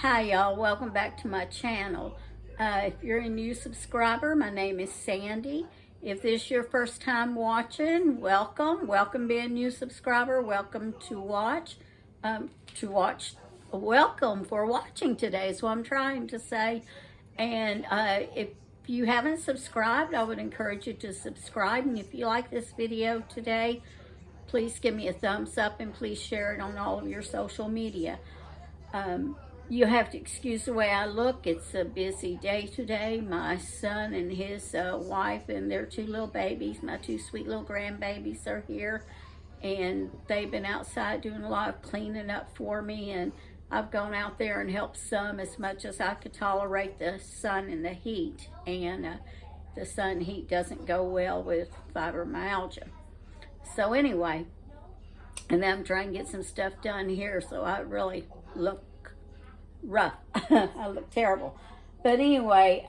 Hi y'all, welcome back to my channel. If you're a new subscriber, my name is Sandy. If this is your first time watching, welcome. Welcome being a new subscriber. Welcome to watch. Welcome for watching today is what I'm trying to say. And if you haven't subscribed, I would encourage you to subscribe. And if you like this video today, please give me a thumbs up and please share it on all of your social media. You have to excuse the way I look. It's a busy day today. My son and his wife and their two little babies, my two sweet little grandbabies, are here. And they've been outside doing a lot of cleaning up for me. And I've gone out there and helped some as much as I could tolerate the sun and the heat. And the sun and heat doesn't go well with fibromyalgia. So anyway, and then I'm trying to get some stuff done here, so I really look rough. I look terrible. But anyway,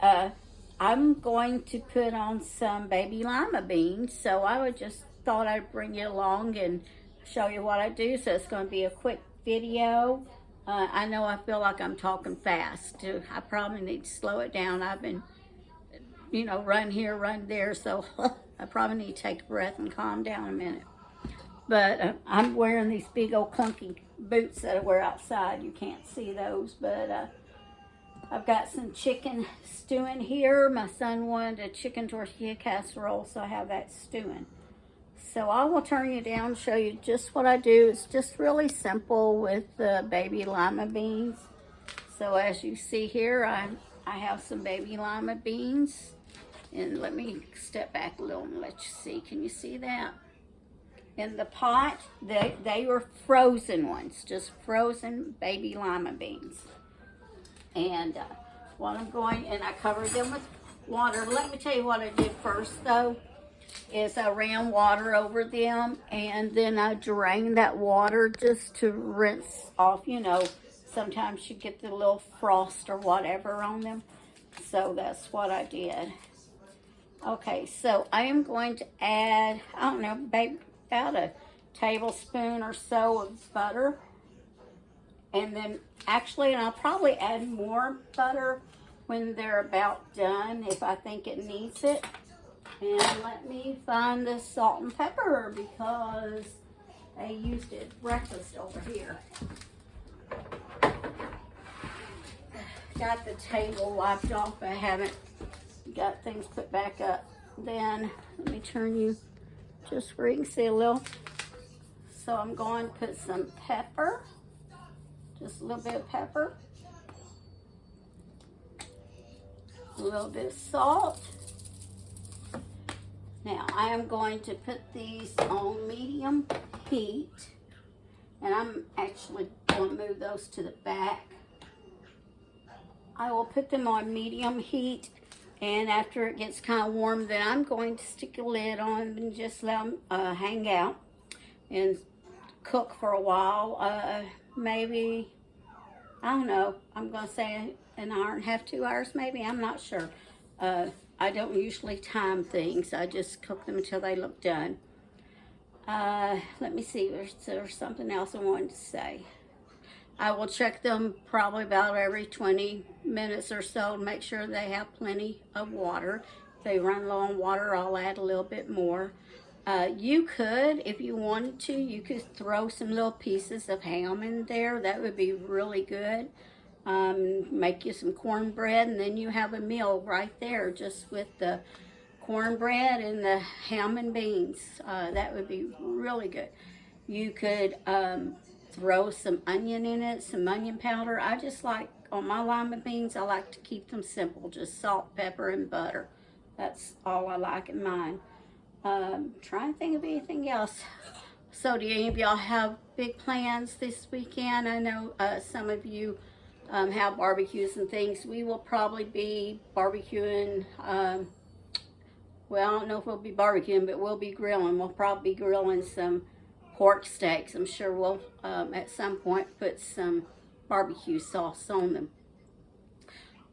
I'm going to put on some baby lima beans, so I just thought I'd bring you along and show you what I do. So it's going to be a quick video. I know I feel like I'm talking fast. I probably need to slow it down. I've been, run here, run there, so I probably need to take a breath and calm down a minute. But I'm wearing these big old clunky boots that I wear outside. You can't see those, but I've got some chicken stewing here. My son wanted a chicken tortilla casserole, so I have that stewing. So I will turn you down and show you just what I do. It's just really simple with the baby lima beans. So as you see here, I have some baby lima beans. And let me step back a little and let you see. Can you see that? In the pot, they were frozen ones, just frozen baby lima beans. And what I'm going, and I covered them with water. Let me tell you what I did first though, is I ran water over them and then I drained that water just to rinse off, sometimes you get the little frost or whatever on them. So that's what I did. Okay, so I am going to add, I don't know, about a tablespoon or so of butter. And then actually, and I'll probably add more butter when they're about done if I think it needs it. And let me find the salt and pepper because I used it at breakfast over here. Got the table wiped off. I haven't got things put back up. Then let me turn you just where you can see a little. So I'm going to put some pepper, just a little bit of pepper, a little bit of salt. Now I am going to put these on medium heat, and I'm actually going to move those to the back. I will put them on medium heat, and after it gets kind of warm, then I'm going to stick a lid on and just let them hang out and cook for a while. Maybe, I don't know, I'm going to say an hour and a half, 2 hours maybe, I'm not sure. I don't usually time things. I just cook them until they look done. Let me see, there's something else I wanted to say. I will check them probably about every 20 minutes or so to make sure they have plenty of water. If they run low on water, I'll add a little bit more. You could, if you wanted to, you could throw some little pieces of ham in there. That would be really good. Make you some cornbread, and then you have a meal right there just with the cornbread and the ham and beans. That would be really good. You could throw some onion in it, some onion powder. I just like, on my lima beans, I like to keep them simple, just salt, pepper, and butter. That's all I like in mine. Trying to think of anything else. So do any of y'all have big plans this weekend? I know some of you have barbecues and things. We will probably be barbecuing, well, I don't know if we'll be barbecuing, but we'll be grilling. We'll probably be grilling some pork steaks. I'm sure we'll at some point put some barbecue sauce on them.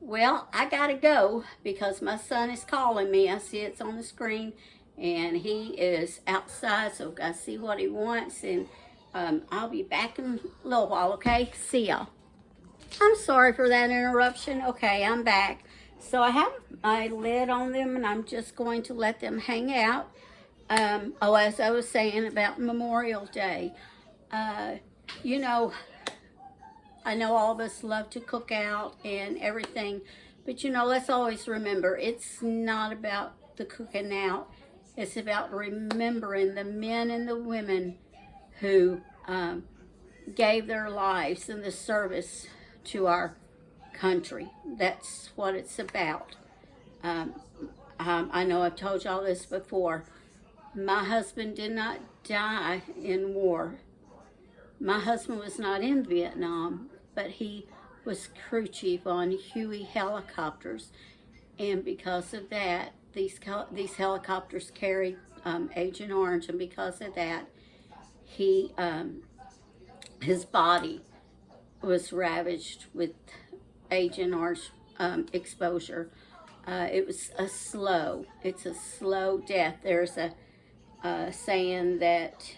Well, I gotta go because my son is calling me. I see it's on the screen and he is outside, so I see what he wants, and I'll be back in a little while. Okay, see y'all. I'm sorry for that interruption. Okay, I'm back. So I have my lid on them and I'm just going to let them hang out. As I was saying about Memorial Day, uh, you know, I know all of us love to cook out and everything, but let's always remember it's not about the cooking out. It's about remembering the men and the women who gave their lives in the service to our country. That's what it's about. Um, I know I've told y'all this before. My husband did not die in war. My husband was not in Vietnam, but he was crew chief on Huey helicopters. And because of that, these helicopters carried Agent Orange, and because of that, his body was ravaged with Agent Orange exposure. It's a slow death. There's a saying that,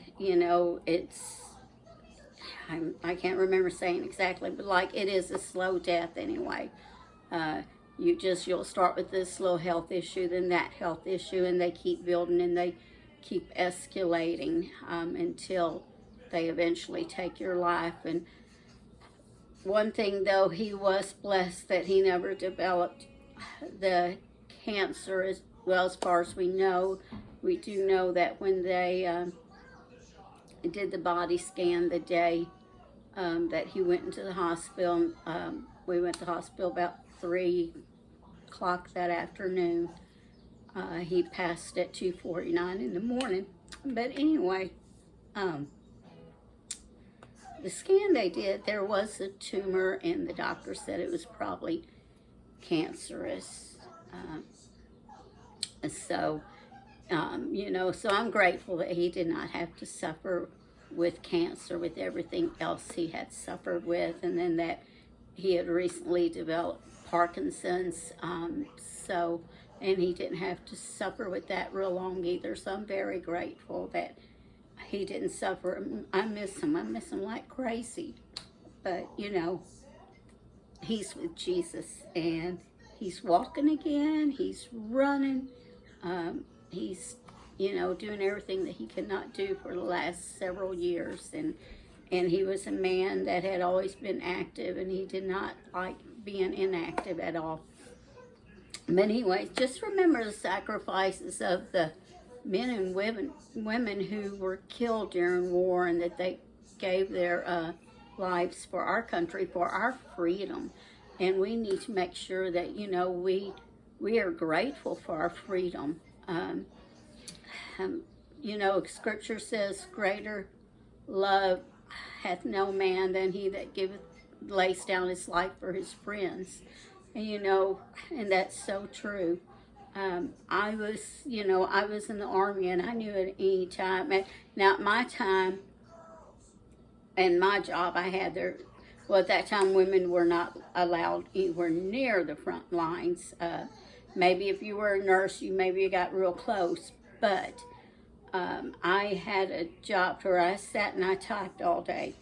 I can't remember saying exactly, but like it is a slow death anyway. You'll start with this slow health issue, then that health issue, and they keep building and they keep escalating until they eventually take your life. And one thing though, he was blessed that he never developed the cancer as well. As far as we know, we do know that when they did the body scan the day that he went into the hospital, we went to the hospital about 3 o'clock that afternoon. He passed at 2:49 in the morning. But anyway, the scan they did, there was a tumor, and the doctor said it was probably cancerous. So I'm grateful that he did not have to suffer with cancer, with everything else he had suffered with, and then that he had recently developed Parkinson's, and he didn't have to suffer with that real long either. So I'm very grateful that he didn't suffer. I miss him like crazy, but he's with Jesus and he's walking again, he's running, he's doing everything that he could not do for the last several years, and he was a man that had always been active, and he did not like being inactive at all. But anyways, just remember the sacrifices of the men and women who were killed during war, and that they gave their lives for our country, for our freedom. And we need to make sure that we are grateful for our freedom. Scripture says, greater love hath no man than he that lays down his life for his friends. And that's so true. I was in the Army, and I knew at any time. Now, at my time and my job, I had at that time, women were not allowed anywhere near the front lines. Maybe if you were a nurse, you got real close, but I had a job where I sat and I typed all day.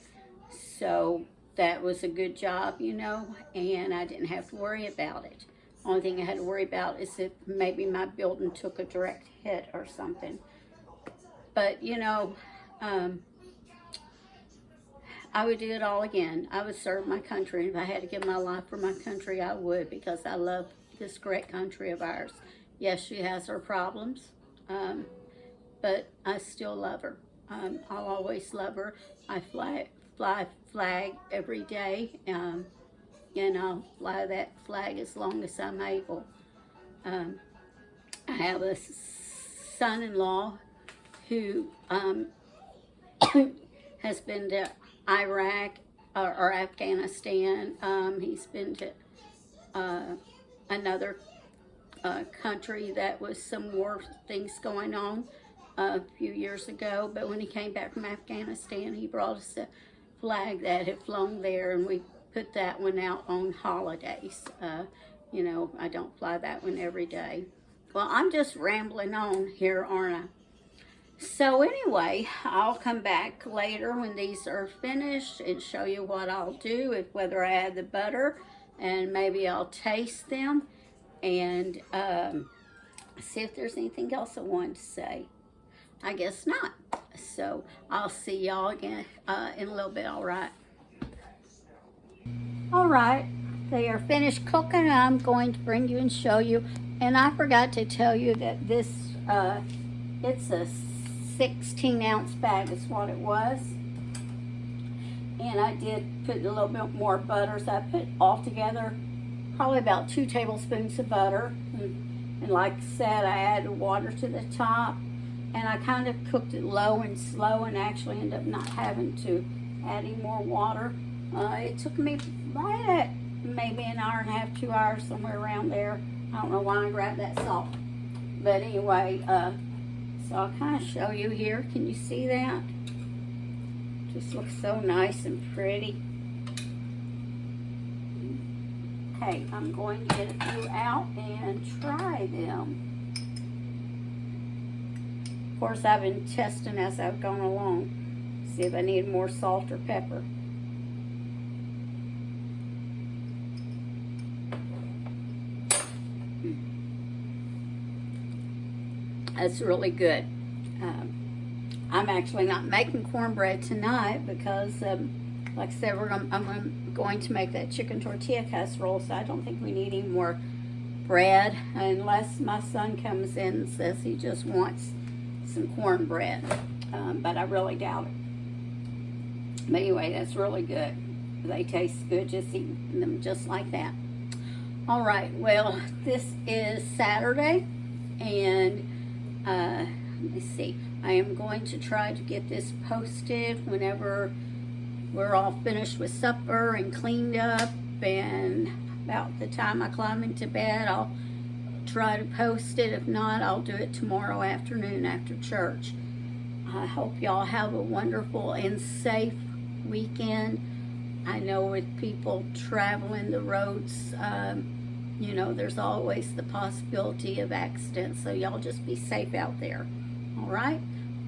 So that was a good job, and I didn't have to worry about it. Only thing I had to worry about is if maybe my building took a direct hit or something. But, I would do it all again. I would serve my country. If I had to give my life for my country, I would, because I love this great country of ours. Yes, she has her problems, but I still love her. I'll always love her. I fly flag every day, and I'll fly that flag as long as I'm able. I have a son-in-law who has been to Iraq or Afghanistan. He's been to another country that was some war things going on a few years ago. But when he came back from Afghanistan, he brought us a flag that had flown there, and we put that one out on holidays. I don't fly that one every day. Well, I'm just rambling on here, aren't I? So anyway, I'll come back later when these are finished and show you what I'll do, whether I add the butter, and maybe I'll taste them and see if there's anything else I wanted to say. I guess not. So I'll see y'all again in a little bit, all right? All right, they are finished cooking. I'm going to bring you and show you. And I forgot to tell you that this, it's a 16-ounce bag is what it was. And I did put a little bit more butter. So I put altogether probably about 2 tablespoons of butter. And like I said, I added water to the top. And I kind of cooked it low and slow and actually ended up not having to add any more water. It took me right at maybe an hour and a half, 2 hours, somewhere around there. I don't know why I grabbed that salt. But anyway, so I'll kind of show you here. Can you see that? Just looks so nice and pretty. Okay, I'm going to get a few out and try them. Of course, I've been testing as I've gone along. See if I need more salt or pepper. That's really good. I'm actually not making cornbread tonight because, like I said, I'm going to make that chicken tortilla casserole, so I don't think we need any more bread unless my son comes in and says he just wants some cornbread, but I really doubt it. But anyway, that's really good. They taste good just eating them just like that. All right, well, this is Saturday, and let me see. I am going to try to get this posted whenever we're all finished with supper and cleaned up, and about the time I climb into bed, I'll try to post it. If not, I'll do it tomorrow afternoon after church. I hope y'all have a wonderful and safe weekend. I know with people traveling the roads, you know, there's always the possibility of accidents, so y'all just be safe out there. All right?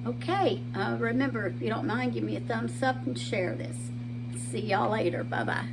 Okay, remember, if you don't mind, give me a thumbs up and share this. See y'all later. Bye-bye.